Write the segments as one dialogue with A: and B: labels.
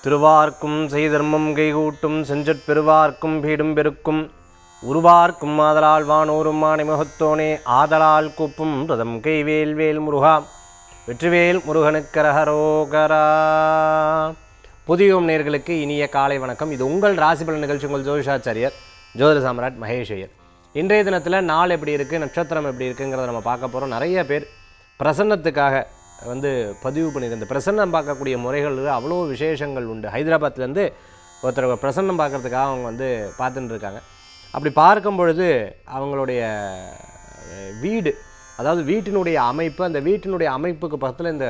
A: திருவார்க்கும் செய்தர்மம் கைகூட்டும் செஞ்சற் பெருவார்க்கும் பீடும் பெருக்கும் உருவார்க்கும் ஆதலால் வானோரும் மாணிமுகத்தோனே ஆதலால் கூப்பும் ரதம் கைவேல் வேல் முருகா வெற்றிவேல் முருகனுக்கரஹரோகரா. புதியோம் நேர்களுக்கு இனிய காலை வணக்கம். இது உங்கள் ராசிபலன் நிகழ்ச்சி. உங்கள் ஜோதிஷாச்சாரியர் ஜோதிட சாம்ராட் மகேஷ் ஐயர். இன்றைய தினத்தில் நாள் எப்படி இருக்குது, நட்சத்திரம் எப்படி இருக்குங்கிறத நம்ம பார்க்க போகிறோம். நிறைய பேர் பிரசன்னத்துக்காக பதிவு பண்ணியிருந்த பிரசன்னம் பார்க்கக்கூடிய முறைகள் அவ்வளோ விசேஷங்கள் உண்டு. ஹைதராபாத்லேருந்து ஒருத்தர் பிரசன்னம் பார்க்குறதுக்காக அவங்க பார்த்துட்டு இருக்காங்க. அப்படி பார்க்கும் பொழுது அவங்களுடைய வீடு, அதாவது வீட்டினுடைய அமைப்பு, அந்த வீட்டினுடைய அமைப்புக்கு பக்கத்தில் இந்த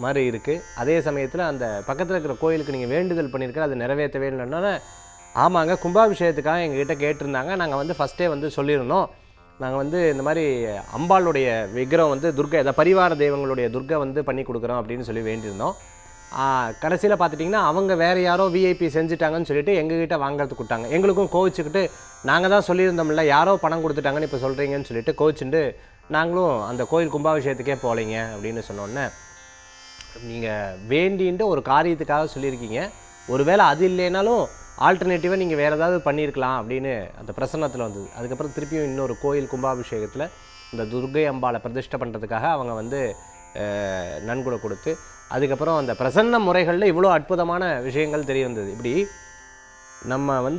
A: மாதிரி இருக்குது. அதே சமயத்தில் அந்த பக்கத்தில் இருக்கிற கோயிலுக்கு நீங்கள் வேண்டுதல் பண்ணியிருக்கிற அது நிறைவேற்றவே இல்லைன்னா, ஆமாங்க கும்பாபிஷேகத்துக்காக எங்ககிட்ட கேட்டிருந்தாங்க. நாங்கள் ஃபஸ்ட்டே சொல்லியிருந்தோம். நாங்கள் இந்த மாதிரி அம்பாளுடைய விக்கிரம் துர்கை, அதை பரிவார தெய்வங்களுடைய துர்கை பண்ணி கொடுக்குறோம் அப்படின்னு சொல்லி வேண்டியிருந்தோம். கடைசியில் பார்த்துட்டிங்கன்னா அவங்க வேறு யாரோ விஐபி செஞ்சுட்டாங்கன்னு சொல்லிட்டு எங்ககிட்ட வாங்கிறதுக்கு விட்டாங்க. எங்களுக்கும் கோவிச்சுக்கிட்டு நாங்கள் தான் சொல்லியிருந்தோம்ல, யாரோ பணம் கொடுத்துட்டாங்கன்னு இப்போ சொல்கிறீங்கன்னு சொல்லிட்டு கோவிச்சுட்டு நாங்களும் அந்த கோயில் கும்பாபிஷேகத்துக்கே போகலைங்க அப்படின்னு சொன்னோன்னே, நீங்கள் வேண்டின்ட்டு ஒரு காரியத்துக்காக சொல்லியிருக்கீங்க, ஒருவேளை அது இல்லைனாலும் ஆல்டர்னேட்டிவாக நீங்கள் வேறு ஏதாவது பண்ணியிருக்கலாம் அப்படின்னு அந்த பிரசன்னத்தில் வந்தது. அதுக்கப்புறம் திருப்பியும் இன்னொரு கோயில் கும்பாபிஷேகத்தில் இந்த துர்கை அம்பாளை பிரதிஷ்டை பண்ணுறதுக்காக அவங்க நன்கொடை கொடுத்து, அதுக்கப்புறம் அந்த பிரசன்ன முறைகளில் இவ்வளோ அற்புதமான விஷயங்கள் தெரிய வந்தது. இப்படி நம்ம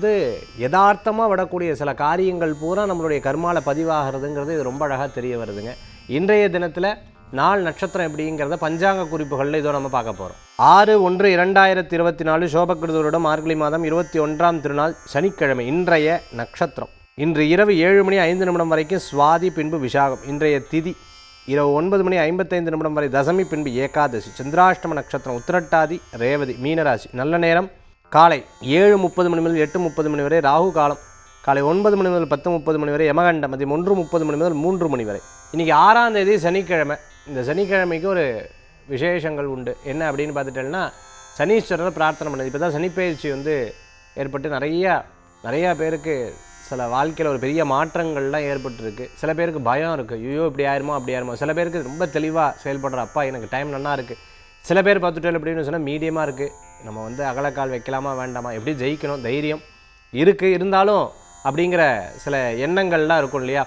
A: யதார்த்தமாக விடக்கூடிய சில காரியங்கள் பூரா நம்மளுடைய கர்மாவில் பதிவாகிறதுங்கிறது இது ரொம்ப அழகாக தெரிய வருதுங்க. இன்றைய தினத்தில் நாள் நட்சத்திரம் எப்படிங்கிறத பஞ்சாங்க குறிப்புகளில் இதோ நம்ம பார்க்க போகிறோம். 6/1/2024 சோபகிருதோரிடம் மார்கழி மாதம் 21ஆம் திருநாள் சனிக்கிழமை. இன்றைய நட்சத்திரம் இன்று இரவு 7:05 வரைக்கும் சுவாதி, பின்பு விசாகம். இன்றைய திதி இரவு 9:55 வரை தசமி, பின்பு ஏகாதசி. சந்திராஷ்டம நட்சத்திரம் உத்திரட்டாதி, ரேவதி, மீனராசி. நல்ல நேரம் காலை 7:30 முதல் 8:30 வரை. ராகு காலம் காலை 9 முதல் 10:30 வரை. யமகண்டம் மதியம் 1:30 முதல் 3 வரை. இன்றைக்கி 6ஆம் தேதி சனிக்கிழமை. இந்த சனிக்கிழமைக்கு ஒரு விசேஷங்கள் உண்டு. என்ன அப்படின்னு பார்த்துட்டேன்னா, சனீஸ்வரரை பிரார்த்தனை பண்ணது. இப்போ தான் சனிப்பயிற்சி ஏற்பட்டு நிறையா பேருக்கு சில வாழ்க்கையில் ஒரு பெரிய மாற்றங்கள்லாம் ஏற்பட்டுருக்கு. சில பேருக்கு பயம் இருக்குது, ஐயோ இப்படி ஆயிருமோ அப்படி ஆயிருமோ. சில பேருக்கு ரொம்ப தெளிவாக செயல்படுற, அப்பா எனக்கு டைம் நல்லா இருக்குது. சில பேர் பார்த்துட்டேன் அப்படின்னு சொன்னால் மீடியமாக இருக்குது, நம்ம அகலக்கால் வைக்கலாமா வேண்டாமா, எப்படி ஜெயிக்கணும், தைரியம் இருக்குது இருந்தாலும் அப்படிங்கிற சில எண்ணங்கள்லாம் இருக்கும் இல்லையா.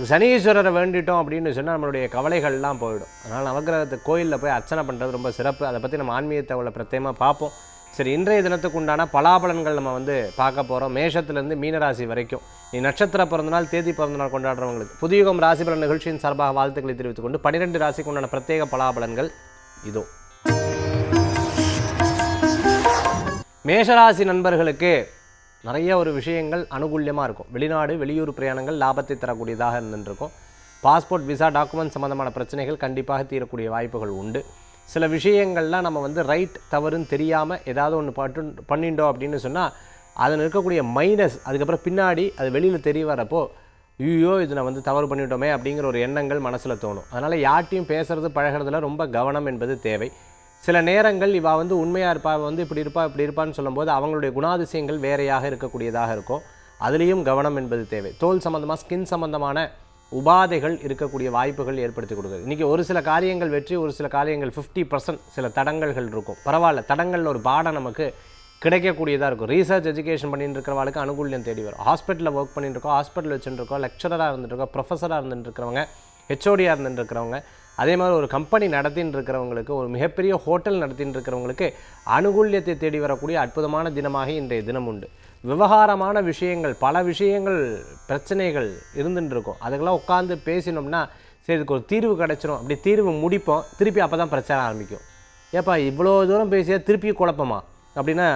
A: சனீஸ்வரரை வேண்டிட்டோம் அப்படின்னு சொன்னால் நம்மளுடைய கவலைகள்லாம் போயிடும். அதனால் நவகிரகத்து கோயிலில் போய் அர்ச்சனை பண்ணுறது ரொம்ப சிறப்பு. அதை பற்றி நம்ம ஆன்மீகத்தை அவ்வளோ பிரத்யேகமாக பார்ப்போம். சரி, இன்றைய தினத்துக்கு உண்டான பலாபலன்கள் நம்ம பார்க்க போகிறோம். மேஷத்துலேருந்து மீனராசி வரைக்கும். நீ நட்சத்திர பிறந்தநாள், தேதி பிறந்தநாள் கொண்டாடுறவங்களுக்கு புதியுகம் ராசிபலன் நிகழ்ச்சியின் சார்பாக வாழ்த்துக்களை தெரிவித்துக் கொண்டு 12 ராசிக்கு உண்டான பிரத்யேக பலாபலன்கள் இதோ. மேஷராசி நண்பர்களுக்கு நிறைய ஒரு விஷயங்கள் அனுகூல்யமாக இருக்கும். வெளிநாடு வெளியூர் பிரயாணங்கள் லாபத்தை தரக்கூடியதாக இருந்துருக்கும். பாஸ்போர்ட், விசா, டாக்குமெண்ட் சம்மந்தமான பிரச்சனைகள் கண்டிப்பாக தீரக்கூடிய வாய்ப்புகள் உண்டு. சில விஷயங்கள்லாம் நம்ம ரைட் தவறுன்னு தெரியாமல் ஏதாவது ஒன்று பண்ணிட்டோம் அப்படின்னு சொன்னால் அதில் இருக்கக்கூடிய மைனஸ் அதுக்கப்புறம் பின்னாடி அது வெளியில் தெரிய வரப்போ, ஐயோ இது நான் தவறு பண்ணிட்டோமே அப்படிங்கிற ஒரு எண்ணங்கள் மனசில் தோணும். அதனால் யார்ட்டையும் பேசுகிறது பழகிறதுல ரொம்ப கவனம் என்பது தேவை. சில நேரங்கள் இவா உண்மையாக இருப்பா, இப்படி இருப்பான்னு சொல்லும்போது அவங்களுடைய குணாதிசயங்கள் வேறையாக இருக்கக்கூடியதாக இருக்கும். அதுலேயும் கவனம் என்பது தேவை. தோல் சம்மந்தமாக, ஸ்கின் சம்மந்தமான உபாதைகள் இருக்கக்கூடிய வாய்ப்புகள் ஏற்படுத்தி கொடுக்குது. இன்றைக்கி ஒரு சில காரியங்கள் வெற்றி, ஒரு சில காரியங்கள் 50% சில தடங்கல்கள் இருக்கும். பரவாயில்ல, தடங்களில் ஒரு பாடம் நமக்கு கிடைக்கக்கூடியதாக இருக்கும். ரீசர்ச் எஜுகேஷன் பண்ணிட்டு இருக்கிறவங்களுக்கு அனுகூல்யம் தேடி வரும். ஹாஸ்பிட்டலில் ஒர்க் பண்ணிட்டு இருக்கோம், ஹாஸ்பிட்டல் வச்சுருக்கோம், லெக்சராக இருந்துட்டுருக்கோம், ப்ரொஃபஸராக இருந்துட்டு இருக்கிறவங்க, ஹெச்ஓடியாக இருந்துட்டு இருக்கிறவங்க, அதே மாதிரி ஒரு கம்பெனி நடத்தின்னு இருக்கிறவங்களுக்கு, ஒரு மிகப்பெரிய ஹோட்டல் நடத்தின்னு இருக்கிறவங்களுக்கு அனுகூல்யத்தை தேடி வரக்கூடிய அற்புதமான தினமாக இன்றைய தினம் உண்டு. விவகாரமான விஷயங்கள், பல விஷயங்கள், பிரச்சனைகள் இருந்துட்டு இருக்கும். அதுக்கெல்லாம் உட்காந்து பேசினோம்னா சரி இதுக்கு ஒரு தீர்வு கிடச்சிரும், அப்படி தீர்வு முடிப்போம், திருப்பி அப்போ தான் பிரச்சனை ஆரம்பிக்கும். ஏப்பா இவ்வளோ தூரம் பேசியா திருப்பி குழப்பமா அப்படின்னா,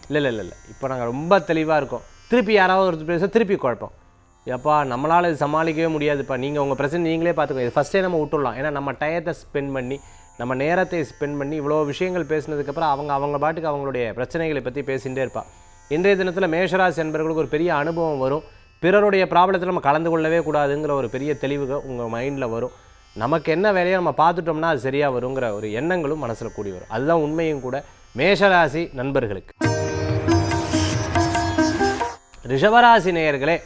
A: இல்லை இப்போ நாங்கள் ரொம்ப தெளிவாக இருக்கோம், திருப்பி யாராவது ஒருத்தர் பேச திருப்பி குழப்பம். எப்பா நம்மளால் இது சமாளிக்கவே முடியாதுப்பா, நீங்கள் உங்கள் பிரச்சனை நீங்களே பார்த்துக்கோ, இது ஃபஸ்ட்டே நம்ம விட்டுடலாம். ஏன்னா நம்ம டயத்தை ஸ்பெண்ட் பண்ணி, நம்ம நேரத்தை ஸ்பெண்ட் பண்ணி இவ்வளோ விஷயங்கள் பேசினதுக்கப்புறம் அவங்க பாட்டுக்கு அவங்களுடைய பிரச்சனைகளை பற்றி பேசிகிட்டே இருப்பாள். இன்றைய தினத்தில் மேஷராசி என்பவர்களுக்கு ஒரு பெரிய அனுபவம் வரும். பிறருடைய ப்ராப்ளத்தில் நம்ம கலந்து கொள்ளவே கூடாதுங்கிற ஒரு பெரிய தெளிவுகள் உங்கள் மைண்டில் வரும். நமக்கு என்ன வேலையோ நம்ம பார்த்துட்டோம்னா அது சரியாக வருங்கிற ஒரு எண்ணங்களும் மனசில் கூடி வரும். அதுதான் உண்மையும் கூட மேஷராசி நண்பர்களுக்கு. ரிஷபராசி நேயர்களே,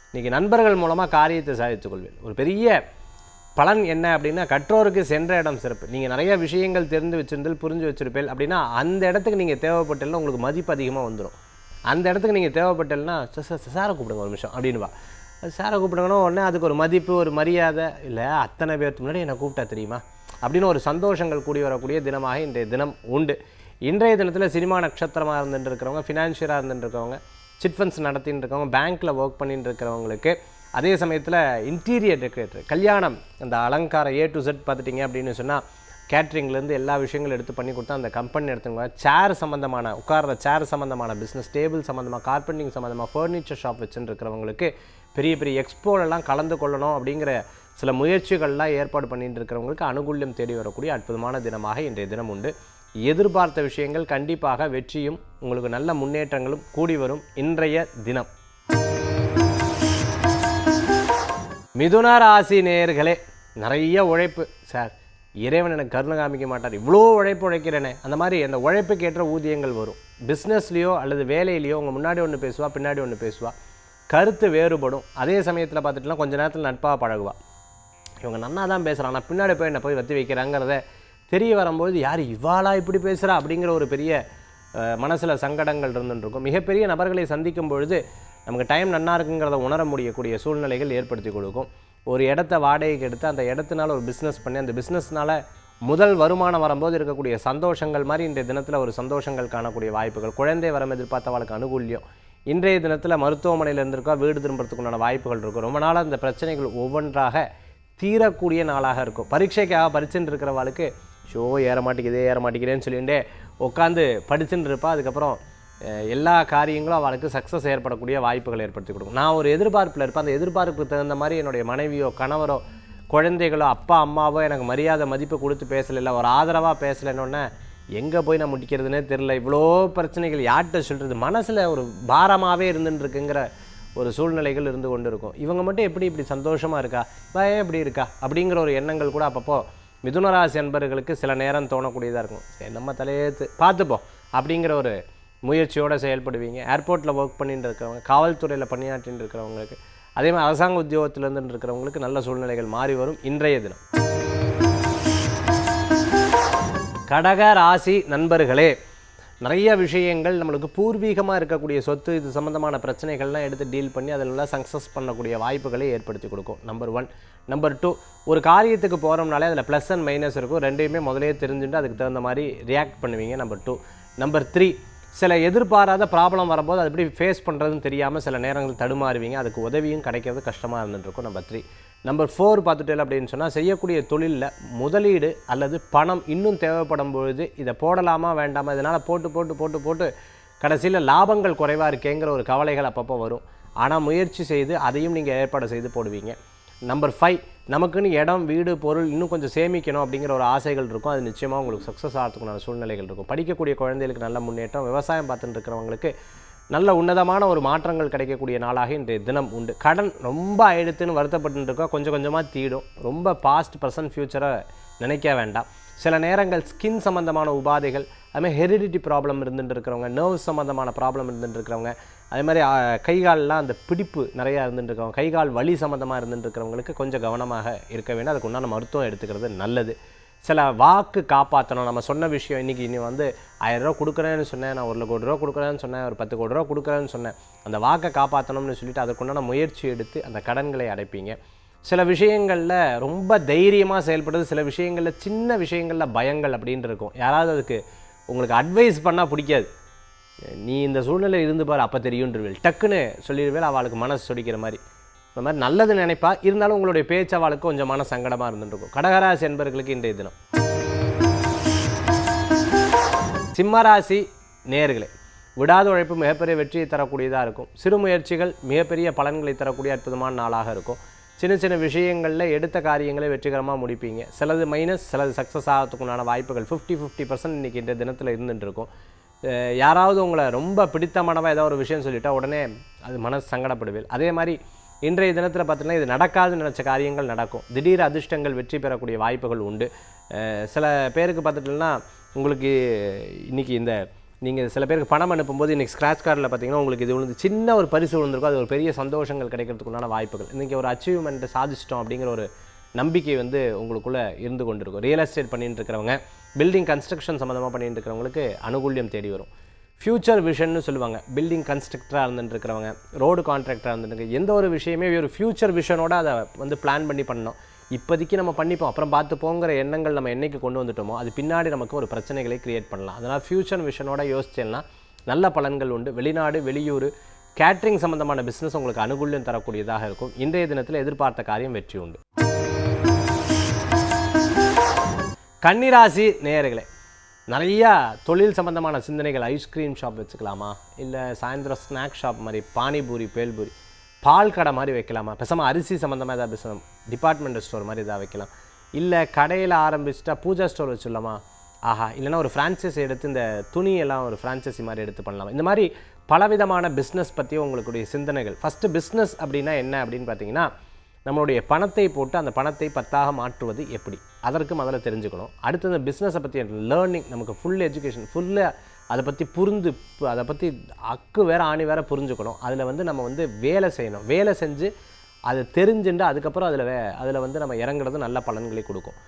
A: இன்றைக்கி நண்பர்கள் மூலமாக காரியத்தை சாதித்துக் கொள்வேன். ஒரு பெரிய பலன் என்ன அப்படின்னா, கற்றோருக்கு சென்ற இடம் சிறப்பு. நீங்கள் நிறைய விஷயங்கள் தெரிந்து வச்சிருந்தல், புரிஞ்சு வச்சிருப்பேன் அப்படின்னா, அந்த இடத்துக்கு நீங்கள் தேவைப்பட்டல்னா உங்களுக்கு மதிப்பு அதிகமாக வந்துடும். அந்த இடத்துக்கு நீங்கள் தேவைப்பட்டல்னா, சாரை கூப்பிடுங்க ஒரு நிமிஷம் அப்படின்வா. சாரை கூப்பிடுங்கன்னா உடனே அதுக்கு ஒரு மதிப்பு, ஒரு மரியாதை, இல்லை அத்தனை பேருக்கு முன்னாடி என்னை கூப்பிட்டா தெரியுமா அப்படின்னு ஒரு சந்தோஷங்கள் கூடி வரக்கூடிய தினமாக இன்றைய தினம் உண்டு. இன்றைய தினத்தில் சினிமா நட்சத்திரமாக இருந்துட்டு இருக்கிறவங்க, ஃபினான்ஷியராக இருந்துட்டு இருக்கிறவங்க, சிட் ஃபண்ட்ஸ் நடத்தின்னு இருக்கவங்க, பேங்க்கில் ஒர்க் பண்ணிட்டு இருக்கிறவங்களுக்கு, அதே சமயத்தில் இன்டீரியர் டெக்கரேட்டர், கல்யாணம், அந்த அலங்காரம் A to Z பார்த்துட்டிங்க அப்படின்னு சொன்னால் கேட்ரிங்லேருந்து எல்லா விஷயங்களும் எடுத்து பண்ணி கொடுத்தா அந்த கம்பெனி எடுத்துங்க. சேர் சம்மந்தமான, உட்கார்ற சேர் சம்மந்தமான பிஸ்னஸ், டேபிள் சம்மந்தமாக, கார்பெண்டிங் சம்மந்தமாக, ஃபர்னிச்சர் ஷாப் வச்சுன்னு இருக்கிறவங்களுக்கு, பெரிய பெரிய எக்ஸ்போலெல்லாம் கலந்து கொள்ளணும் அப்படிங்கிற சில முயற்சிகள்லாம் ஏற்பாடு பண்ணிட்டு இருக்கிறவங்களுக்கு அனுகூல்யம் தேடி வரக்கூடிய அற்புதமான தினமாக இன்றைய தினம் உண்டு. எதிர்பார்த்த விஷயங்கள் கண்டிப்பாக வெற்றியும் உங்களுக்கு நல்ல முன்னேற்றங்களும் கூடி வரும் இன்றைய தினம். மிதுன ராசி நேயர்களே, நிறைய உழைப்பு சார், இறைவன் எனக்கு கருணை காமிக்க மாட்டார், இவ்வளோ உழைப்பு உழைக்கிறேனே, அந்த மாதிரி அந்த உழைப்புக்கு ஏற்ற ஊதியங்கள் வரும். பிஸ்னஸ்லேயோ அல்லது வேலையிலையோ உங்கள் முன்னாடி ஒன்று பேசுவா, பின்னாடி ஒன்று பேசுவா, கருத்து வேறுபடும். அதே சமயத்தில் பார்த்துட்டுலாம் கொஞ்ச நேரத்தில் நட்பாக பழகுவா. இவங்க நன்னா தான் பேசுகிறான், நான் பின்னாடி போய் என்ன போய் வத்தி வைக்கிறாங்கிறத தெரிய வரும்போது யார் இவாளா இப்படி பேசுகிறா அப்படிங்கிற ஒரு பெரிய மனசில் சங்கடங்கள் இருந்துருக்கும். மிகப்பெரிய நபர்களை சந்திக்கும் பொழுது நமக்கு டைம் நன்னா இருக்குங்கிறத உணர முடியக்கூடிய சூழ்நிலைகள் ஏற்படுத்தி கொடுக்கும். ஒரு இடத்த வாடகைக்கு எடுத்து அந்த இடத்தினால ஒரு பிஸ்னஸ் பண்ணி அந்த பிஸ்னஸ்னால் முதல் வருமானம் வரும்போது இருக்கக்கூடிய சந்தோஷங்கள் மாதிரி இன்றைய தினத்தில் ஒரு சந்தோஷங்கள் காணக்கூடிய வாய்ப்புகள். குழந்தை வரம் எதிர்பார்த்தவளுக்கு அனுகூல்யம். இன்றைய தினத்தில் மருத்துவமனையில் இருந்திருக்கா, வீடு திரும்புறதுக்குண்டான வாய்ப்புகள் இருக்கும். ரொம்ப நாளாக அந்த பிரச்சனைகள் ஒவ்வொன்றாக தீரக்கூடிய நாளாக இருக்கும். பரீட்சைக்காக படிச்சுட்டு இருக்கிறவாளுக்கு ஏற மாட்டேங்குதேன்னு சொல்லிட்டு உட்காந்து படிச்சுட்டு இருப்பா. அதுக்கப்புறம் எல்லா காரியங்களும் அவளுக்கு சக்ஸஸ் ஏற்படக்கூடிய வாய்ப்புகள் ஏற்படுத்தி கொடுக்கும். நான் ஒரு எதிர்பார்ப்பில் இருப்பேன், அந்த எதிர்பார்ப்புக்கு தகுந்த மாதிரி என்னுடைய மனைவியோ கணவரோ குழந்தைகளோ அப்பா அம்மாவோ எனக்கு மரியாதை மதிப்பு கொடுத்து பேசலை, ஒரு ஆதரவாக பேசலைன்னொன்னே எங்கே போய் நான் முடிக்கிறதுனே தெரில, இவ்வளோ பிரச்சனைகள் யார்கிட்ட சொல்கிறது, மனசில் ஒரு பாரமாகவே இருந்துட்டுருக்குங்கிற ஒரு சூழ்நிலைகள் இருந்து கொண்டு இருக்கும். இவங்க மட்டும் எப்படி இப்படி சந்தோஷமாக இருக்கா, ஏன் இப்படி இருக்கா அப்படிங்கிற ஒரு எண்ணங்கள் கூட அப்பப்போ மிதுனராசி அன்பர்களுக்கு சில நேரம் தோணக்கூடியதாக இருக்கும். சரி நம்ம தலையேற்று பார்த்துப்போம் அப்படிங்கிற ஒரு முயற்சியோடு செயல்படுவீங்க. ஏர்போர்ட்டில் ஒர்க் பண்ணிட்டு இருக்கிறவங்க, காவல்துறையில் பணியாற்றின்னு இருக்கிறவங்களுக்கு, அதே மாதிரி அரசாங்க உத்தியோகத்தில் இருந்துட்டு இருக்கிறவங்களுக்கு நல்ல சூழ்நிலைகள் மாறி வரும் இன்றைய தினம். கடக ராசி நண்பர்களே, நிறைய விஷயங்கள் நம்மளுக்கு பூர்வீகமாக இருக்கக்கூடிய சொத்து இது சம்மந்தமான பிரச்சனைகள்லாம் எடுத்து டீல் பண்ணி அதில் சக்ஸஸ் பண்ணக்கூடிய வாய்ப்புகளை ஏற்படுத்தி கொடுக்கும். நம்பர் 1. நம்பர் 2, ஒரு காரியத்துக்கு போகிறோம்னாலே அதில் ப்ளஸ் அண்ட் மைனஸ் இருக்கும், ரெண்டையுமே முதலே தெரிஞ்சுட்டு அதுக்கு தகுந்த மாதிரி ரியாக்ட் பண்ணுவீங்க. நம்பர் 2. நம்பர் 3, சில எதிர்பாராத ப்ராப்ளம் வரும்போது அது எப்படி ஃபேஸ் பண்ணுறதுன்னு தெரியாமல் சில நேரங்கள் தடுமாறுவீங்க, அதுக்கு உதவியும் கிடைக்கிறது கஷ்டமாக இருந்துகிட்ருக்கும். நம்பர் 3. நம்பர் 4 பார்த்துட்டு அப்படின்னு சொன்னால், செய்யக்கூடிய தொழிலில் முதலீடு அல்லது பணம் இன்னும் தேவைப்படும் பொழுது இதை போடலாமா வேண்டாமா, இதனால் போட்டு கடைசியில் லாபங்கள் குறைவாக இருக்கேங்கிற ஒரு கவலைகள் அப்பப்போ வரும். ஆனால் முயற்சி செய்து அதையும் நீங்கள் ஏற்பாடு செய்து போடுவீங்க. நம்பர் 5, நமக்குன்னு இடம் வீடு பொருள் இன்னும் கொஞ்சம் சேமிக்கணும் அப்படிங்கிற ஒரு ஆசைகள் இருக்கும். அது நிச்சயமாக உங்களுக்கு சக்ஸஸ் ஆகிறதுக்குண்டான சூழ்நிலைகள் இருக்கும். படிக்கக்கூடிய குழந்தைகளுக்கு நல்ல முன்னேற்றம், விவசாயம் பார்த்துட்டு இருக்கிறவங்களுக்கு நல்ல உன்னதமான ஒரு மாற்றங்கள் கிடைக்கக்கூடிய நாளாக இன்றைய தினம் உண்டு. கடன் ரொம்ப ஆயிடுத்துன்னு வருத்தப்பட்டு இருக்கோம், கொஞ்சம் கொஞ்சமாக தீடும். ரொம்ப பாஸ்ட் ப்ரெசன்ட் ஃப்யூச்சரை நினைக்க வேண்டாம். சில நேரங்கள் ஸ்கின் சம்மந்தமான உபாதைகள், அதுமாதிரி ஹெரிடிட்டி ப்ராப்ளம் இருந்துட்டு இருக்கிறவங்க, நர்வ்ஸ் சம்மந்தமான ப்ராப்ளம் இருந்துட்டு இருக்கிறவங்க, அதே மாதிரி கைகாலெலாம் அந்த பிடிப்பு நிறையா இருந்துட்டு இருக்கவங்க, கைகால் வலி சம்மந்தமாக இருந்துட்டு இருக்கிறவங்களுக்கு கொஞ்சம் கவனமாக இருக்க வேண்டும். அதுக்கு உண்டான மருத்துவம் எடுத்துக்கிறது நல்லது. சில வாக்கு காப்பாற்றணும். நம்ம சொன்ன விஷயம் இன்றைக்கி நீ 1000 ரூபா கொடுக்குறேன்னு சொன்னேன், நான் 1 கோடி ரூபா கொடுக்குறேன்னு சொன்னேன், ஒரு 10 கோடி ரூபா கொடுக்குறேன்னு சொன்னேன், அந்த வாக்கை காப்பாற்றணும்னு சொல்லிட்டு அதுக்குண்டான முயற்சி எடுத்து அந்த கடன்களை அடைப்பீங்க. சில விஷயங்களில் ரொம்ப தைரியமாக செயல்படுறது, சில விஷயங்களில் சின்ன விஷயங்களில் பயங்கள் அப்படின்ட்டு இருக்கும். யாராவது அதுக்கு உங்களுக்கு அட்வைஸ் பண்ணால் பிடிக்காது, நீ இந்த சூழ்நிலை இருந்து பாரு அப்போ தெரியுன்றவேல் டக்குன்னு சொல்லிடுவேல், அவளுக்கு மனசு சொடிக்கிற மாதிரி. இந்த மாதிரி நல்லது நினைப்பா, இருந்தாலும் உங்களுடைய பேச்சு அவளுக்கு கொஞ்சம் மன சங்கடமாக இருந்துருக்கும். கடகராசி என்பவர்களுக்கு இன்றைய தினம். சிம்மராசி நேயர்களே, விடாத உழைப்பு மிகப்பெரிய வெற்றியை தரக்கூடியதாக இருக்கும். சிறு முயற்சிகள் மிகப்பெரிய பலன்களை தரக்கூடிய அற்புதமான நாளாக இருக்கும். சின்ன சின்ன விஷயங்களில் எடுத்த காரியங்களை வெற்றிகரமாக முடிப்பீங்க. சிலது மைனஸ், சிலது சக்ஸஸ் ஆகிறதுக்குண்டான வாய்ப்புகள் 50-50% இன்றைக்கி இந்த தினத்தில் இருந்துகிட்டு இருக்கும். யாராவது உங்களை ரொம்ப பிடித்தமானவா ஏதோ ஒரு விஷயம் சொல்லிட்டா உடனே அது மனசு சங்கடப்படுவேன். அதே மாதிரி இன்றைய தினத்தில் பார்த்திங்கன்னா இது நடக்காதுன்னு நினச்ச காரியங்கள் நடக்கும். திடீர் அதிர்ஷ்டங்கள் வெற்றி பெறக்கூடிய வாய்ப்புகள் உண்டு. சில பேருக்கு பார்த்துட்டோம்னா உங்களுக்கு இன்றைக்கி நீங்கள் சில பேருக்கு பணம் அனுப்பும்போது இன்றைக்கி ஸ்க்ராட்ச் கார்டில் பார்த்திங்கன்னா உங்களுக்கு இது விழுந்து சின்ன ஒரு பரிசு விழுந்திருக்கும், அது ஒரு பெரிய சந்தோஷங்கள் கிடைக்கிறதுக்குண்டான வாய்ப்புகள். இன்றைக்கி ஒரு அச்சீவ்மெண்ட்டை சாதிச்சிட்டோம் அப்படிங்கிற ஒரு நம்பிக்கை வந்து உங்களுக்குள்ளே இருந்து கொண்டு இருக்கும். ரியல் எஸ்டேட் பண்ணிட்டு இருக்கிறவங்க, பில்டிங் கன்ஸ்ட்ரக்ஷன் சம்மந்தமாக பண்ணிட்டு இருக்கிறவங்களுக்கு அனுகூல்யம் தேடி வரும். ஃப்யூச்சர் விஷன்னு சொல்லுவாங்க. பில்டிங் கன்ஸ்ட்ரக்டராக இருந்துட்டு இருக்கிறவங்க, ரோடு கான்ட்ராக்டராக இருந்துட்டு எந்த ஒரு விஷயமே ஒரு ஃப்யூச்சர் விஷனோட அதை வந்து பிளான் பண்ணி பண்ணணும். இப்போதைக்கு நம்ம பண்ணிப்போம், அப்புறம் பார்த்து போங்கிற எண்ணங்கள் நம்ம என்றைக்கு கொண்டு வந்துட்டோமோ அது பின்னாடி நமக்கு ஒரு பிரச்சனைகளை கிரியேட் பண்ணலாம். அதனால் ஃப்யூச்சர் விஷனோட யோசிச்சேன்னா நல்ல பலன்கள் உண்டு. வெளிநாடு, வெளியூர், கேட்ரிங் சம்மந்தமான பிஸ்னஸ் உங்களுக்கு அனுகூல்யம் தரக்கூடியதாக இருக்கும். இன்றைய தினத்தில் எதிர்பார்த்த காரியம் வெற்றி உண்டு. கன்னிராசி நேயர்களே, நிறையா தொழில் சம்மந்தமான சிந்தனைகள். ஐஸ்கிரீம் ஷாப் வச்சுக்கலாமா, இல்லை சாயந்தரம் ஸ்நாக் ஷாப் மாதிரி, பானிபூரி, பேல்பூரி, பால் கடை மாதிரி வைக்கலாமா, பேசாமல் அரிசி சம்மந்தமாக எதாவது பிஸ்னஸ், டிபார்ட்மெண்டல் ஸ்டோர் மாதிரி எதாவது வைக்கலாம், இல்லை கடையில் ஆரம்பிச்சுட்டா பூஜா ஸ்டோர் வச்சுடலாமா, ஆஹா, இல்லைனா ஒரு ஃப்ரான்ச்சைஸி எடுத்து இந்த துணியெல்லாம் ஒரு ஃப்ரான்ச்சைஸி மாதிரி எடுத்து பண்ணலாம். இந்த மாதிரி பலவிதமான பிஸ்னஸ் பற்றியும் உங்களுடைய சிந்தனைகள். ஃபஸ்ட்டு பிஸ்னஸ் அப்படின்னா என்ன அப்படின்னு பார்த்தீங்கன்னா, நம்மளுடைய பணத்தை போட்டு அந்த பணத்தை 10ஆக மாற்றுவது எப்படி, அதற்கு முதல்ல தெரிஞ்சுக்கணும். அடுத்து இந்த பிஸ்னஸை பற்றி லேர்னிங், நமக்கு ஃபுல் எஜுகேஷன், ஃபுல்லாக அதை பற்றி அதை பற்றி அக்கு வேறு ஆணி வேறு புரிஞ்சுக்கணும். அதில் வந்து நம்ம வந்து வேலை செய்யணும். வேலை செஞ்சு அதை தெரிஞ்சுட்டு அதுக்கப்புறம் அதில் வந்து நம்ம இறங்குறது நல்ல பலன்களை கொடுக்கும்.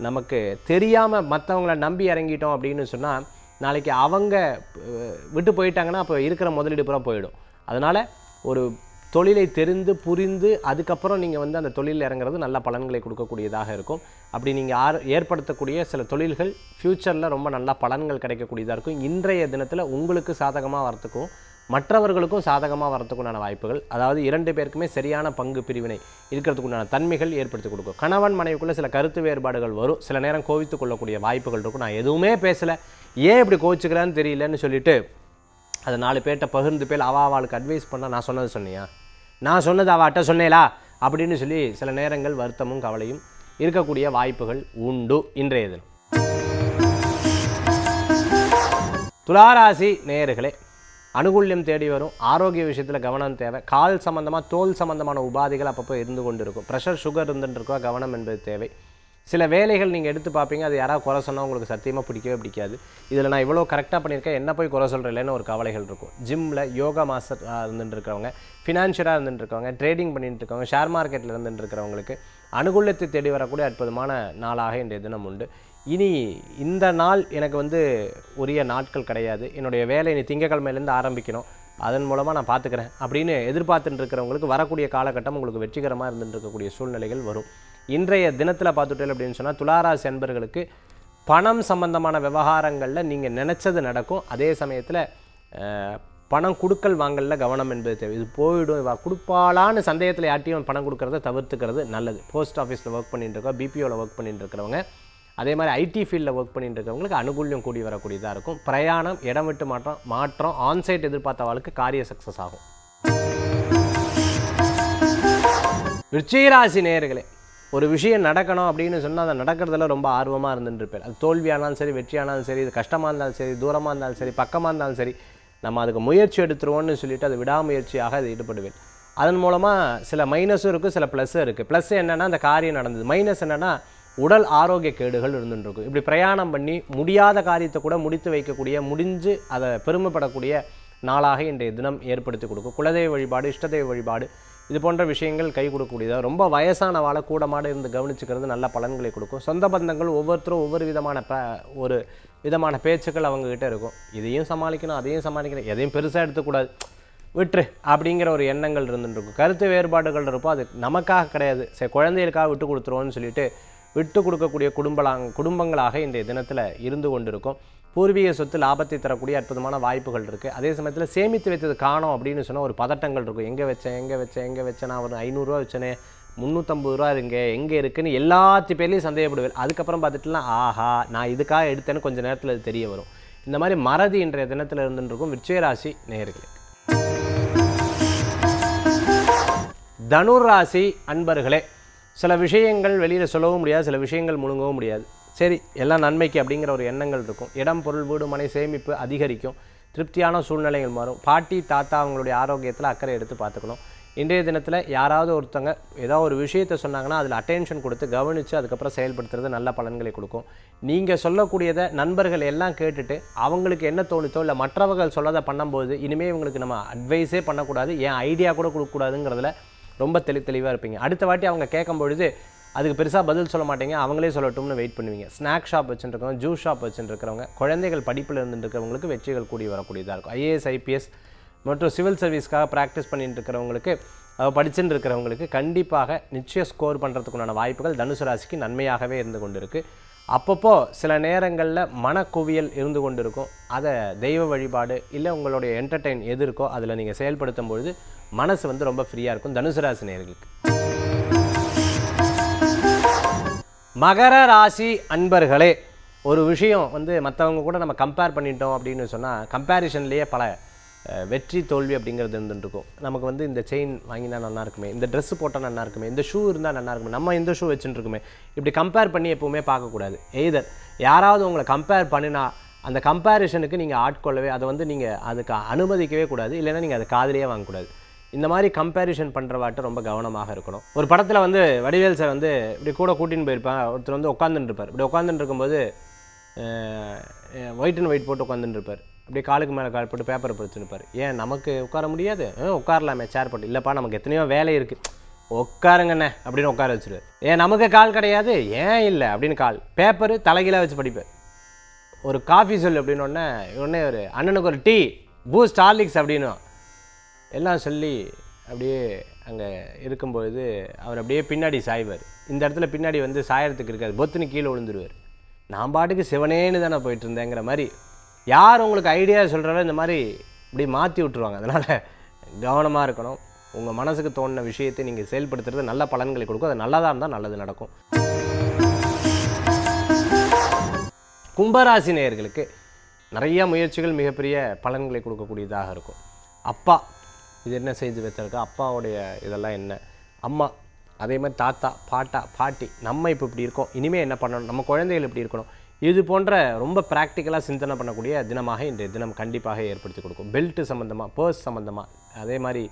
A: நமக்கு தெரியாமல் மற்றவங்கள நம்பி இறங்கிட்டோம் அப்படின்னு சொன்னால் நாளைக்கு அவங்க விட்டு போயிட்டாங்கன்னா அப்போ இருக்கிற முதலீடு பூரா போயிடும். அதனால் ஒரு தொழிலை தெரிந்து புரிந்து அதுக்கப்புறம் நீங்கள் வந்து அந்த தொழிலில் இறங்குறது நல்ல பலன்களை கொடுக்கக்கூடியதாக இருக்கும். அப்படி நீங்கள் ஏற்படுத்தக்கூடிய சில தொழில்கள் ஃப்யூச்சரில் ரொம்ப நல்ல பலன்கள் கிடைக்கக்கூடியதாக இருக்கும். இன்றைய தினத்தில் உங்களுக்கு சாதகமாக வரத்துக்கும் மற்றவர்களுக்கும் சாதகமாக வரத்துக்குண்டான வாய்ப்புகள், அதாவது 2 பேருக்குமே சரியான பங்கு பிரிவினை இருக்கிறதுக்குண்டான தன்மைகள் ஏற்படுத்தி கொடுக்கும். கணவன் மனைவிக்குள்ளே சில கருத்து வேறுபாடுகள் வரும். சில நேரம் கோவித்து கொள்ளக்கூடிய வாய்ப்புகள் இருக்கும். நான் எதுவுமே பேசலை, ஏன் இப்படி கோவிச்சுக்கிறான்னு தெரியலன்னு சொல்லிட்டு அதை 4 பேர்கிட்ட பகிர்ந்து பேர் அவளுக்கு அட்வைஸ் பண்ணால் நான் சொன்னது சொன்னியா, நான் சொன்னது அவட்ட சொன்னேலா அப்படின்னு சொல்லி சில நேரங்கள் வருத்தமும் கவலையும் இருக்கக்கூடிய வாய்ப்புகள் உண்டு இன்றைய தினம். துளாராசி நேயர்களே, அனுகூல்யம் தேடி வரும். ஆரோக்கிய விஷயத்தில் கவனம் தேவை. கால் சம்பந்தமாக, தோல் சம்பந்தமான உபாதைகள் அப்பப்போ இருந்து கொண்டு இருக்கும். ப்ரெஷர், சுகர் இருந்துட்டு இருக்கோ, கவனம் என்பது தேவை. சில வேலைகள் நீங்கள் எடுத்து பார்ப்பீங்க, அது யாராவது குறை சொன்னால் உங்களுக்கு சத்தியமாக பிடிக்கவே பிடிக்காது. இதில் நான் இவ்வளோ கரெக்டாக பண்ணியிருக்கேன், என்ன போய் குறை சொல்கிறேன்னு ஒரு கவலைகள் இருக்கும். ஜிம்மில் யோகா மாஸ்டர் இருந்துட்டு இருக்கிறவங்க, ஃபினான்ஷியலாக இருந்துட்டு இருக்கவங்க, ட்ரேடிங் பண்ணிட்டு இருக்கவங்க, ஷேர் மார்க்கெட்டில் இருந்துட்டு இருக்கிறவங்களுக்கு அனுகூலத்தை தேடி வரக்கூடிய அற்புதமான நாளாக இன்றைய தினம் உண்டு. இனி இந்த நாள் எனக்கு வந்து உரிய நாட்கள் கிடையாது, என்னுடைய வேலை இனி திங்கக்கிழமையிலேருந்து ஆரம்பிக்கணும், அதன் மூலமாக நான் பார்த்துக்கிறேன் அப்படின்னு எதிர்பார்த்துட்டு இருக்கிறவங்களுக்கு வரக்கூடிய காலகட்டம் உங்களுக்கு வெற்றிகரமாக இருந்துட்டு இருக்கக்கூடிய சூழ்நிலைகள் வரும். இன்றைய தினத்தில் பார்த்துட்டேன் அப்படின்னு சொன்னால் துளாராசி அன்பர்களுக்கு பணம் சம்பந்தமான விவகாரங்களில் நீங்கள் நினச்சது நடக்கும். அதே சமயத்தில் பணம் கொடுக்கல் வாங்கலில் கவனம் என்பது தேவை. இது போயிடும் கொடுப்பாலான்னு சந்தேகத்தில் யார்ட்டையும் பணம் கொடுக்கறத தவிர்த்துக்கிறது நல்லது. போஸ்ட் ஆஃபீஸில் ஒர்க் பண்ணிட்டு இருக்கோம், பிபிஓவில் ஒர்க் பண்ணிட்டு இருக்கிறவங்க, அதே மாதிரி ஐடி ஃபீல்டில் ஒர்க் பண்ணிட்டு இருக்கிறவங்களுக்கு அனுகூல்யம் கூடி வரக்கூடியதாக இருக்கும். பிரயாணம், இடம் விட்டு மாற்றம், ஆன்சைட் எதிர்பார்த்தவர்களுக்கு காரிய சக்ஸஸ் ஆகும். விருச்சிகராசி நேயர்களே, ஒரு விஷயம் நடக்கணும் அப்படின்னு சொன்னால் அதை நடக்கிறதுல ரொம்ப ஆர்வமாக இருந்துருப்பேன். அது தோல்வியானாலும் சரி, வெற்றியானாலும் சரி, இது கஷ்டமாக இருந்தாலும் சரி, தூரமாக இருந்தாலும் சரி, பக்கமாக இருந்தாலும் சரி, நம்ம அதுக்கு முயற்சி எடுத்துருவோன்னு சொல்லிவிட்டு அது விடாமுயற்சியாக அது ஈடுபடுவேன். அதன் மூலமாக சில மைனஸும் இருக்குது, சில ப்ளஸ்ஸும் இருக்குது. ப்ளஸ் என்னென்னா அந்த காரியம் நடந்தது, மைனஸ் என்னென்னா உடல் ஆரோக்கிய கேடுகள் இருந்துருக்கும். இப்படி பிரயாணம் பண்ணி முடியாத காரியத்தை கூட முடித்து வைக்கக்கூடிய, முடிஞ்சு அதை பெருமைப்படக்கூடிய நாளாக இன்றைய தினம் ஏற்படுத்தி கொடுக்கும். குலதெய்வ வழிபாடு, இஷ்டதெய்வ வழிபாடு, இது போன்ற விஷயங்கள் கை கொடுக்கக்கூடியதாக. ரொம்ப வயசான வாழை கூடமாட இருந்து கவனிச்சுக்கிறது நல்ல பலன்களை கொடுக்கும். சொந்த பந்தங்கள் ஒவ்வொருத்தரும் ஒவ்வொரு விதமான பேச்சுக்கள் அவங்கக்கிட்ட இருக்கும். இதையும் சமாளிக்கணும், அதையும் சமாளிக்கணும், எதையும் பெருசாக எடுத்துக்கூடாது, விட்டுரு அப்படிங்கிற ஒரு எண்ணங்கள் இருந்துருக்கும். கருத்து வேறுபாடுகள் இருப்போம், அது நமக்காக கிடையாது, சரி குழந்தைகளுக்காக விட்டு கொடுத்துருவோன்னு சொல்லிட்டு விட்டு கொடுக்கக்கூடிய குடும்பங்களாக இன்றைய தினத்தில் இருந்து கொண்டிருக்கும். பூர்வீக சொத்து லாபத்தை தரக்கூடிய அற்புதமான வாய்ப்புகள் இருக்குது. அதே சமயத்தில் சேமித்து வைத்தது காணோம் அப்படின்னு சொன்னால் ஒரு பதட்டங்கள் இருக்கும். எங்கே வச்சேன் நான் ஒரு 500 ரூபா வச்சேனே, 350 ரூபா எங்கே இருக்குன்னு எல்லாத்து பேர்லையும் சந்தேகப்படுவேன். அதுக்கப்புறம் பார்த்துட்டுலாம் ஆஹா நான் இதுக்காக எடுத்தேன்னு கொஞ்சம் நேரத்தில் அது தெரிய வரும். இந்த மாதிரி மறதி இன்றைய தினத்தில் இருந்துருக்கும். விருச்சிகராசி நேயர்களே. தனுராசி அன்பர்களே, சில விஷயங்கள் வெளியில் சொல்லவும் முடியாது, சில விஷயங்கள் முழுங்கவும் முடியாது. சரி எல்லாம் நன்மைக்கு அப்படிங்கிற ஒரு எண்ணங்கள் இருக்கும். இடம், பொருள், வீடு, மனை சேமிப்பு அதிகரிக்கும். திருப்தியான சூழ்நிலைகள் மாறும். பாட்டி தாத்தா அவங்களுடைய ஆரோக்கியத்தில் அக்கறை எடுத்து பார்த்துக்கணும். இன்றைய தினத்தில் யாராவது ஒருத்தங்க ஏதாவது ஒரு விஷயத்தை சொன்னாங்கன்னா அதில் அட்டென்ஷன் கொடுத்து கவனித்து அதுக்கப்புறம் செயல்படுத்துறது நல்ல பலன்களை கொடுக்கும். நீங்கள் சொல்லக்கூடியதை நண்பர்கள் எல்லாம் கேட்டுட்டு அவங்களுக்கு என்ன தோணுத்தோ இல்லை மற்றவர்கள் சொல்லதை பண்ணும்போது இனிமேல் இவங்களுக்கு நம்ம அட்வைஸே பண்ணக்கூடாது, ஏன் ஐடியா கூட கொடுக்கக்கூடாதுங்கிறதுல ரொம்ப தெளிவாக இருப்பீங்க. அடுத்த வாட்டி அவங்க கேட்கும் பொழுது அதுக்கு பெருசாக பதில் சொல்ல மாட்டீங்க, அவங்களே சொல்லட்டும்னு வெயிட் பண்ணுவீங்க. ஸ்நாக் ஷாப் வச்சுருக்கவங்க, ஜூஸ் ஷாப் வச்சுருக்கிறவங்க, குழந்தைகள் படிப்பில் இருந்துருக்கிறவங்களுக்கு வெற்றிகள் கூடி வரக்கூடியதாக இருக்கும். ஐஏஎஸ் ஐபிஎஸ் மற்றும் சிவில் சர்வீஸ்க்காக ப்ராக்டிஸ் பண்ணிட்டு இருக்கிறவங்களுக்கு, படிச்சுட்டு இருக்கிறவங்களுக்கு கண்டிப்பாக நிச்சயம் ஸ்கோர் பண்ணுறதுக்குண்டான வாய்ப்புகள் தனுசு ராசிக்கு நன்மையாகவே இருந்து கொண்டு இருக்குது. அப்பப்போ சில நேரங்களில் மனக்குவியல் இருந்து கொண்டு இருக்கும். அதை தெய்வ வழிபாடு இல்லை உங்களுடைய என்டர்டெயின் எது இருக்கோ அதில் நீங்கள் செயல்படுத்தும் பொழுது மனசு ரொம்ப ஃப்ரீயாக இருக்கும் தனுசு ராசி நேயர்களுக்கு. மகர ராசி அன்பர்களே, ஒரு விஷயம் மற்றவங்க கூட நம்ம கம்பேர் பண்ணிட்டோம் அப்படின்னு சொன்னால் கம்பேரிஷன்லேயே பல வெற்றி தோல்வி அப்படிங்கிறது இருந்துருக்கும். நமக்கு இந்த செயின் வாங்கினா நல்லா இருக்குமே, இந்த ட்ரெஸ்ஸு போட்டால் நல்லா இருக்குமே, இந்த ஷூ இருந்தால் நல்லா இருக்குமே, நம்ம இந்த ஷூ வச்சுட்டு இருக்குமே, இப்படி கம்பேர் பண்ணி எப்போவுமே பார்க்கக்கூடாது. எய்தர் யாராவது உங்களை கம்பேர் பண்ணினா அந்த கம்பேரிஷனுக்கு நீங்கள் ஆட்கொள்ளவே அதை நீங்கள் அதுக்கு அனுமதிக்கவே கூடாது. இல்லைன்னா நீங்கள் அதை காதிலேயே வாங்கக்கூடாது. இந்த மாதிரி கம்பேரிஷன் பண்ணுறவாட்டு ரொம்ப கவனமாக இருக்கணும். ஒரு படத்தில் வடிவேல் சார் இப்படி கூட கூட்டின்னு போயிருப்பாங்க. ஒருத்தர் உட்காந்துட்டு இருப்பார். இப்படி உட்காந்துட்டு இருக்கும்போது ஒயிட் அண்ட் ஒயிட் போட்டு உட்காந்துட்டு இருப்பார். அப்படியே காலுக்கு மேலே கால் போட்டு பேப்பரை படிச்சுருப்பார். ஏன் நமக்கு உட்கார முடியாது? உட்காரலாமே சேர் போட்டு. இல்லைப்பா நமக்கு எத்தனையோ வேலை இருக்குது, உட்காருங்கண்ணே அப்படின்னு உட்கார வச்சுருவார். ஏன் நமக்கு கால் கிடையாது? ஏன் இல்லை அப்படின்னு கால் பேப்பரு தலைகீழாக வச்சு படிப்பார். ஒரு காஃபி சொல்லு அப்படின்னு உடனே ஒரு அண்ணனுக்கு ஒரு டீ, பூஸ்ட், ஹார்லிக்ஸ் அப்படின்னு எல்லாம் சொல்லி அப்படியே அங்கே இருக்கும்பொழுது அவர் அப்படியே பின்னாடி சாய்வார். இந்த இடத்துல பின்னாடி சாயறதுக்கு இருக்காது, பொத்துன்னு கீழே விழுந்துருவார். நான் பாட்டுக்கு சிவனேன்னு தானே போயிட்டு இருந்தேங்கிற மாதிரி யார் உங்களுக்கு ஐடியா சொல்கிறாரோ இந்த மாதிரி இப்படி மாற்றி விட்டுருவாங்க. அதனால் கவனமாக இருக்கணும். உங்கள் மனசுக்கு தோணின விஷயத்தை நீங்கள் செயல்படுத்துறது நல்ல பலன்களை கொடுக்கும். அது நல்லதாக இருந்தால் நல்லது நடக்கும். கும்பராசி நேயர்களுக்கு நிறைய முயற்சிகள் மிகப்பெரிய பலன்களை கொடுக்கக்கூடியதாக இருக்கும். அப்பா இது என்ன செய்து வைத்திருக்கா, அப்பாவுடைய இதெல்லாம் என்ன, அம்மா அதே மாதிரி தாத்தா பாட்டி நம்ம இப்போ இப்படி இருக்கோம், இனிமேல் என்ன பண்ணணும், நம்ம குழந்தைகள் இப்படி இருக்கணும், இது போன்ற ரொம்ப ப்ராக்டிக்கலாக சிந்தனை பண்ணக்கூடிய தினமாக இன்றைய தினம் கண்டிப்பாக ஏற்படுத்தி கொடுக்கும். பெல்ட்டு சம்மந்தமாக, பர்ஸ் சம்மந்தமாக, அதே மாதிரி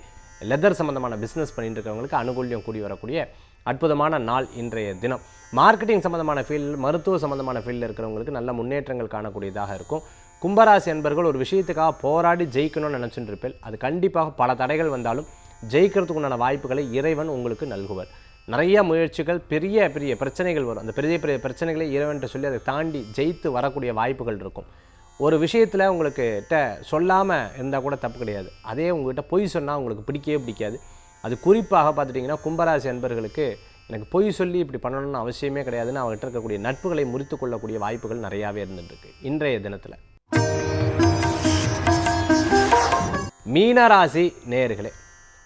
A: லெதர் சம்மந்தமான பிஸ்னஸ் பண்ணிட்டு இருக்கிறவங்களுக்கு அனுகூல்யம் கூடி வரக்கூடிய அற்புதமான நாள் இன்றைய தினம். மார்க்கெட்டிங் சம்மந்தமான ஃபீல்டு, மருத்துவ சம்மந்தமான ஃபீல்டில் இருக்கிறவங்களுக்கு நல்ல முன்னேற்றங்கள் காணக்கூடியதாக இருக்கும். கும்பராசி என்பர்கள் ஒரு விஷயத்துக்காக போராடி ஜெயிக்கணும்னு நினச்சிட்டு இருப்பேன். அது கண்டிப்பாக பல தடைகள் வந்தாலும் ஜெயிக்கிறதுக்கு உண்டான வாய்ப்புகளை இறைவன் உங்களுக்கு நல்குவார். நிறைய முயற்சிகள், பெரிய பெரிய பிரச்சனைகள் வரும். அந்த பெரிய பெரிய பிரச்சனைகளை இறைவன்ட்டு சொல்லி அதை தாண்டி ஜெயித்து வரக்கூடிய வாய்ப்புகள் இருக்கும். ஒரு விஷயத்தில் உங்களுக்கு சொல்லாமல் இருந்தால் கூட தப்பு கிடையாது. அதே உங்கள்கிட்ட பொய் சொன்னால் உங்களுக்கு பிடிக்கவே பிடிக்காது. அது குறிப்பாக பார்த்துட்டிங்கன்னா கும்பராசி அன்பர்களுக்கு எனக்கு பொய் சொல்லி இப்படி பண்ணணும்னு அவசியமே கிடையாதுன்னு அவங்ககிட்ட இருக்கக்கூடிய நட்புகளை முறித்து கொள்ளக்கூடிய வாய்ப்புகள் நிறையாவே இருந்துட்டுருக்கு இன்றைய தினத்தில். மீனராசி நேயர்களே,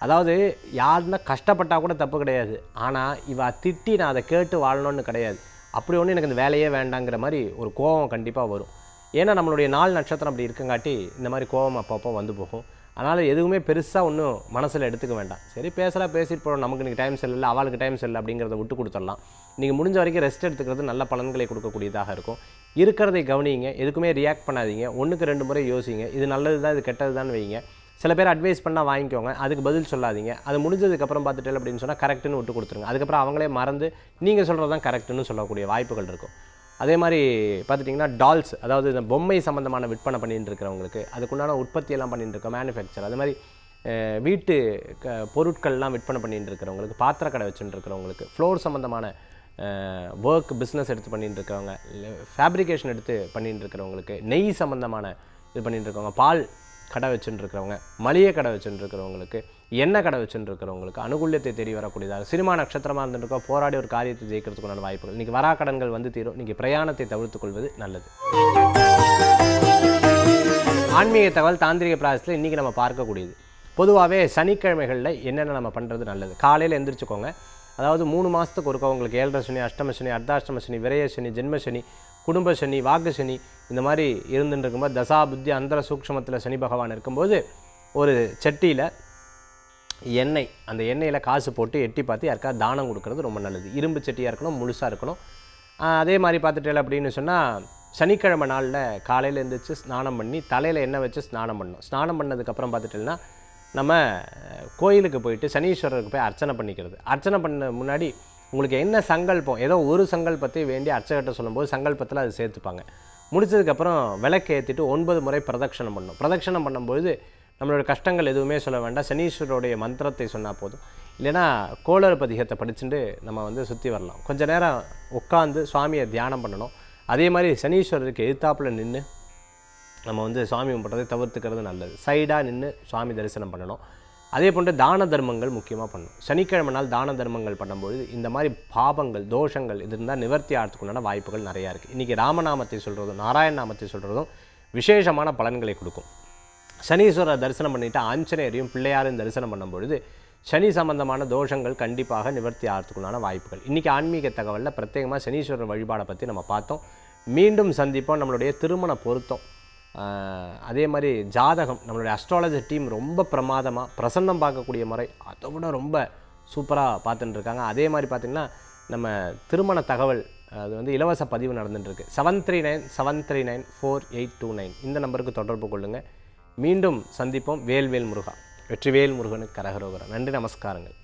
A: அதாவது யாருன்னா கஷ்டப்பட்டால் கூட தப்பு கிடையாது. ஆனால் இவ திட்டி நான் அதை கேட்டு வாழணும்னு கிடையாது. அப்படி ஒன்று எனக்கு இந்த வேலையே வேண்டாங்கிற மாதிரி ஒரு கோபம் கண்டிப்பாக வரும். ஏன்னா நம்மளுடைய நாள் நட்சத்திரம் அப்படி இருக்கங்காட்டி இந்த மாதிரி கோபம் அப்பப்போ போகும். அதனால் எதுவுமே பெருசாக ஒன்றும் மனசில் எடுத்துக்க வேண்டாம். சரி பேசலாம், பேசிட்டு போகிறோம், நமக்கு இன்றைக்கி டைம் செல்லலை, அவளுக்கு டைம் செல்லலை அப்படிங்கிறத விட்டு கொடுத்துடலாம். நீங்கள் முடிஞ்ச வரைக்கும் ரெஸ்ட் எடுத்துக்கிறது நல்ல பலன்களை கொடுக்கக்கூடியதாக இருக்கும். இருக்கிறதை கவனிங்க, எதுக்குமே ரியாக்ட் பண்ணாதீங்க. 1க்கு 2 முறை யோசிங்க. இது நல்லது தான், இது கெட்டது தான் வைங்க. சில பேர் அட்வைஸ் பண்ணால் வாங்கிக்கோங்க, அதுக்கு பதில் சொல்லாதீங்க. அது முடிஞ்சதுக்கப்புறம் பார்த்துட்டு அப்படின்னு சொன்னால் கரெக்டுன்னு விட்டு கொடுத்துருங்க. அதுக்கப்புறம் அவங்களே மறந்து நீங்கள் சொல்கிறது தான் கரெக்டுன்னு சொல்லக்கூடிய வாய்ப்புகள் இருக்கும். அதே மாதிரி பார்த்துட்டிங்கன்னா டால்ஸ், அதாவது இந்த பொம்மை சம்மந்தமான விற்பனை பண்ணிட்டு இருக்கிறவங்களுக்கு, அதுக்குண்டான உற்பத்தியெல்லாம் பண்ணிட்டு இருக்கோம், மேனுஃபேக்சர், அது மாதிரி வீட்டு பொருட்கள்லாம் விற்பனை பண்ணிட்டு இருக்கிறவங்களுக்கு, பாத்திர கடை வச்சுட்டு இருக்கிறவங்களுக்கு, ஃப்ளோர் சம்மந்தமான ஒர்க் பிஸ்னஸ் எடுத்து பண்ணிட்டு இருக்கிறவங்க, ஃபேப்ரிகேஷன் எடுத்து பண்ணிட்டு இருக்கிறவங்களுக்கு, நெய் சம்மந்தமான இது பண்ணிட்டு இருக்கவங்க, பால் கடை வச்சுட்டு இருக்கிறவங்க, மளிகை கடை வச்சுட்டு இருக்கிறவங்களுக்கு, எண்ணெய் கடை வச்சுட்டு இருக்கிறவங்களுக்கு அனுகூல்யத்தை தேடி வரக்கூடியதாக. சினிமா நட்சத்திரமாக இருந்துருக்கோம், போராடி ஒரு காரியத்தை ஜெயிக்கிறதுக்குண்டான வாய்ப்புகள். இன்றைக்கி வரா கடன்கள் தீரும். இன்றைக்கி பிரயாணத்தை தவிர்த்துக்கொள்வது நல்லது. ஆன்மீக தகவல் தாந்திரிக பிராயசத்தில் இன்றைக்கி நம்ம பார்க்கக்கூடியது, பொதுவாகவே சனிக்கிழமைகளில் என்னென்ன நம்ம பண்ணுறது நல்லது. காலையில் எந்திரிச்சுக்கோங்க. அதாவது 3 மாதத்துக்கு ஒருக்கா உங்களுக்கு 7ரை சனி, அஷ்டம சனி, அர்த்தாஷ்டம சனி, விரய சனி, ஜென்ம சனி, குடும்ப சனி, வாக்கு சனி, இந்த மாதிரி இருந்துட்டு இருக்கும்போது தசா புத்தி அந்தர சூக்ஷமத்தில் சனி பகவான் இருக்கும்போது ஒரு சட்டியில் எண்ணெய், அந்த எண்ணெயில் காசு போட்டு எட்டி பார்த்து யாருக்காவது தானம் கொடுக்கறது ரொம்ப நல்லது. இரும்பு சட்டியாக இருக்கணும், முழுசாக இருக்கணும். அதே மாதிரி பார்த்துட்டேன் அப்படின்னு சொன்னால் சனிக்கிழமை நாளில் காலையில் எழுந்திரிச்சு ஸ்நானம் பண்ணி தலையில் எண்ணெய் வச்சு ஸ்நானம் பண்ணணும். ஸ்நானம் பண்ணதுக்கப்புறம் பார்த்துட்டேன்னா நம்ம கோயிலுக்கு போயிட்டு சனீஸ்வரருக்கு போய் அர்ச்சனை பண்ணிக்கிறது. அர்ச்சனை பண்ண முன்னாடி உங்களுக்கு என்ன சங்கல்பம், ஏதோ ஒரு சங்கல்பத்தை வேண்டி அர்ச்சகர்கிட்ட சொல்லும்போது சங்கல்பத்தில் அது சேர்த்துப்பாங்க. முடிச்சதுக்கப்புறம் விளக்கு ஏற்றிட்டு 9 முறை பிரதட்சணம் பண்ணணும். பிரதட்சணம் பண்ணும்போது நம்மளோட கஷ்டங்கள் எதுவுமே சொல்ல வேண்டாம், சனீஸ்வரருடைய மந்திரத்தை சொன்னால் போதும். இல்லைன்னா கோளறு பதிகத்தை படிச்சுட்டு நம்ம வந்து சுற்றி வரலாம். கொஞ்ச நேரம் உட்காந்து சுவாமியை தியானம் பண்ணணும். அதே மாதிரி சனீஸ்வரருக்கு எதிர்த்தாப்பில் நின்று நம்ம வந்து சுவாமி கும்பிட்றதை தவிர்த்துக்கிறது நல்லது. சைடாக நின்று சுவாமி தரிசனம் பண்ணணும். அதே போன்று தான தர்மங்கள் முக்கியமாக பண்ணணும். சனிக்கிழமை நாள் தான தர்மங்கள் பண்ணும்பொழுது இந்த மாதிரி பாபங்கள் தோஷங்கள் இது இருந்தால் நிவர்த்தி ஆகிறதுக்குண்டான வாய்ப்புகள் நிறையா இருக்குது. இன்றைக்கி ராமநாமத்தை சொல்கிறதும் நாராயண நாமத்தை சொல்கிறதும் விசேஷமான பலன்களை கொடுக்கும். சனீஸ்வரர் தரிசனம் பண்ணிவிட்டு ஆஞ்சநேயரையும் பிள்ளையாரையும் தரிசனம் பண்ணும்பொழுது சனி சம்பந்தமான தோஷங்கள் கண்டிப்பாக நிவர்த்தி ஆகிறதுக்குண்டான வாய்ப்புகள். இன்றைக்கி ஆன்மீக தகவலில் பிரத்யேகமாக சனீஸ்வரர் வழிபாடை பற்றி நம்ம பார்த்தோம். மீண்டும் சந்திப்போம். நம்மளுடைய திருமண பொருத்தம், அதே மாதிரி ஜாதகம், நம்மளுடைய அஸ்ட்ராலஜி டீம் ரொம்ப பிரமாதமாக பிரசன்னம் பார்க்கக்கூடிய முறை அதை விட ரொம்ப சூப்பராக பார்த்துட்டு இருக்காங்க. அதே மாதிரி பார்த்திங்கன்னா நம்ம திருமண தகவல் அது வந்து இலவச பதிவு நடந்துட்டுருக்கு. 7397394829 இந்த நம்பருக்கு தொடர்பு கொள்ளுங்கள். மீண்டும் சந்திப்போம். வேல்வேல் முருகா, வெற்றிவேல் முருகனுக்கு கரகரோகரா. நன்றி, நமஸ்காரங்கள்.